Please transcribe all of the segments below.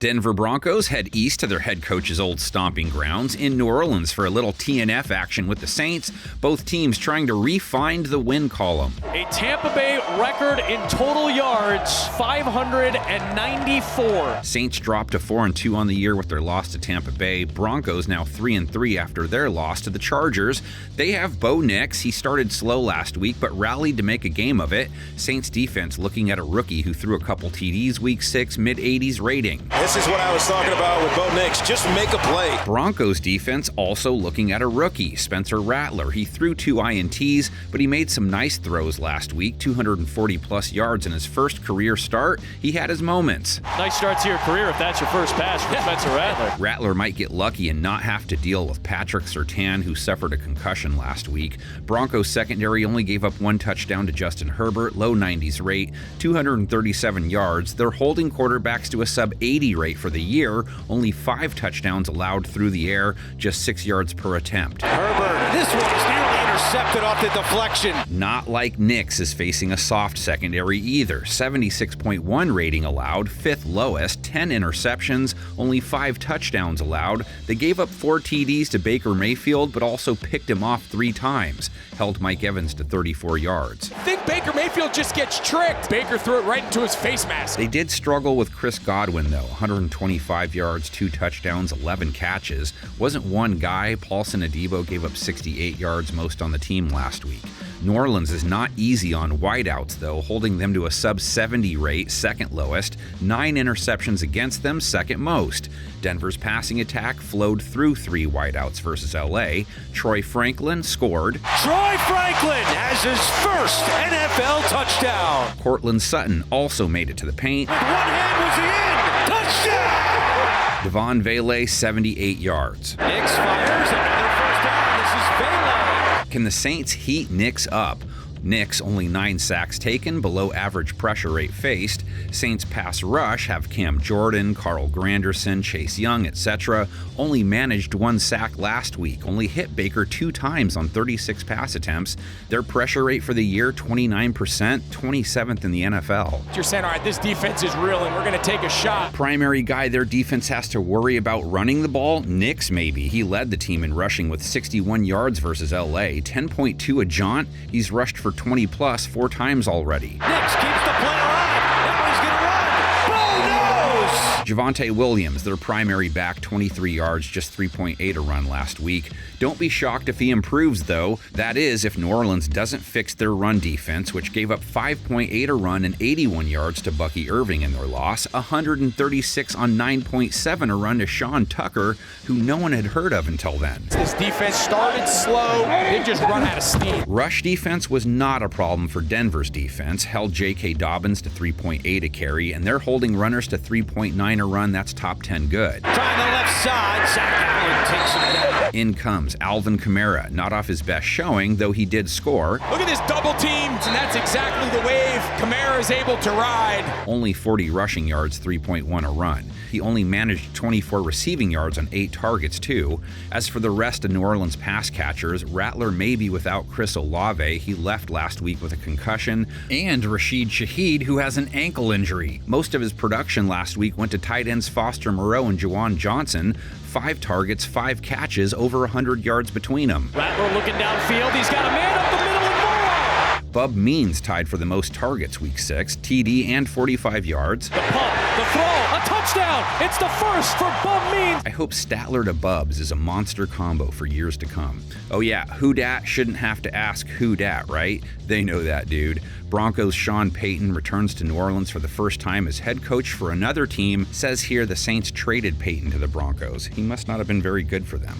Denver Broncos head east to their head coach's old stomping grounds in New Orleans for a little TNF action with the Saints, both teams trying to re-find the win column. A Tampa Bay record in total yards, 594. Saints dropped to 4-2 on the year with their loss to Tampa Bay. Broncos now 3-3 after their loss to the Chargers. They have Bo Nix. He started slow last week but rallied to make a game of it. Saints defense looking at a rookie who threw a couple TDs week 6, mid-80s rating. This is what I was talking about with Bo Nix. Just make a play. Broncos defense also looking at a rookie, Spencer Rattler. He threw 2 INTs, but he made some nice throws last week, 240-plus yards in his first career start. He had his moments. Nice start to your career if that's your first pass from Spencer Rattler. Rattler might get lucky and not have to deal with Patrick Surtain, who suffered a concussion last week. Broncos secondary only gave up 1 touchdown to Justin Herbert, low 90s rate, 237 yards. They're holding quarterbacks to a sub-80 rate for the year, only 5 touchdowns allowed through the air, just 6 yards per attempt. Herbert, this one is nearly intercepted off the deflection. Not like Nix is facing a soft secondary either. 76.1 rating allowed, 5th lowest, 10 interceptions, only 5 touchdowns allowed. They gave up 4 TDs to Baker Mayfield, but also picked him off 3 times. Held Mike Evans to 34 yards. I think Baker Mayfield just gets tricked. Baker threw it right into his face mask. They did struggle with Chris Godwin, though. 125 yards, 2 touchdowns, 11 catches. Wasn't one guy. Paulson Adebo gave up 68 yards, most on the team last week. New Orleans is not easy on wideouts, though, holding them to a sub-70 rate, 2nd lowest, 9 interceptions against them, 2nd most. Denver's passing attack flowed through 3 wideouts versus LA. Troy Franklin scored. Troy Franklin has his first NFL touchdown. Cortland Sutton also made it to the paint. With one hand was he in. Touchdown! Devon Vele, 78 yards. Nix fires another first down. This is Vele. Can the Saints heat Nix up? Nix only 9 sacks taken, below average pressure rate faced. Saints pass rush have Cam Jordan, Carl Granderson, Chase Young, etc. Only managed 1 sack last week, only hit Baker 2 times on 36 pass attempts. Their pressure rate for the year, 29%, 27th in the NFL. You're saying, all right, this defense is real and we're going to take a shot. Primary guy their defense has to worry about running the ball? Nix, maybe. He led the team in rushing with 61 yards versus LA, 10.2 a jaunt. He's rushed for 20-plus 4 times already. Nix keeps the play alive. Now he's going to run. Bo knows. Javonte Williams, their primary back, 23 yards, just 3.8 a run last week. Don't be shocked if he improves, though. That is, if New Orleans doesn't fix their run defense, which gave up 5.8 a run and 81 yards to Bucky Irving in their loss, 136 on 9.7 a run to Sean Tucker, who no one had heard of until then. This defense started slow, they just run out of steam. Rush defense was not a problem for Denver's defense, held J.K. Dobbins to 3.8 a carry, and they're holding runners to 3.9 a run. That's top 10 good. Trying the left side. Zach Allen takes him down. In comes Alvin Kamara, not off his best showing, though he did score. Look at this double team, and that's exactly the wave Kamara is able to ride. Only 40 rushing yards, 3.1 a run. He only managed 24 receiving yards on 8 targets, too. As for the rest of New Orleans pass catchers, Rattler may be without Chris Olave. He left last week with a concussion. And Rashid Shaheed, who has an ankle injury. Most of his production last week went to tight ends Foster Moreau and Juwan Johnson. 5 targets, 5 catches, over 100 yards between them. Rattler looking downfield. He's got a man up the middle and more. Bub Means tied for the most targets week 6, TD and 45 yards. The pump, the throw, a touchdown. It's the first for Bub Means. I hope Statler to Bubs is a monster combo for years to come. Oh yeah, who dat shouldn't have to ask who dat, right? They know that, dude. Broncos' Sean Payton returns to New Orleans for the first time as head coach for another team. Says here the Saints traded Payton to the Broncos. He must not have been very good for them.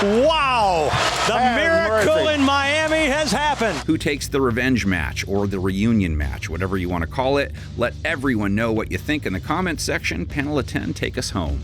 Wow! The miracle in Miami has happened. Who takes the revenge match or the reunion match, whatever you want to call it? Let everyone know what you think in the comments section. Panel of 10, take us home.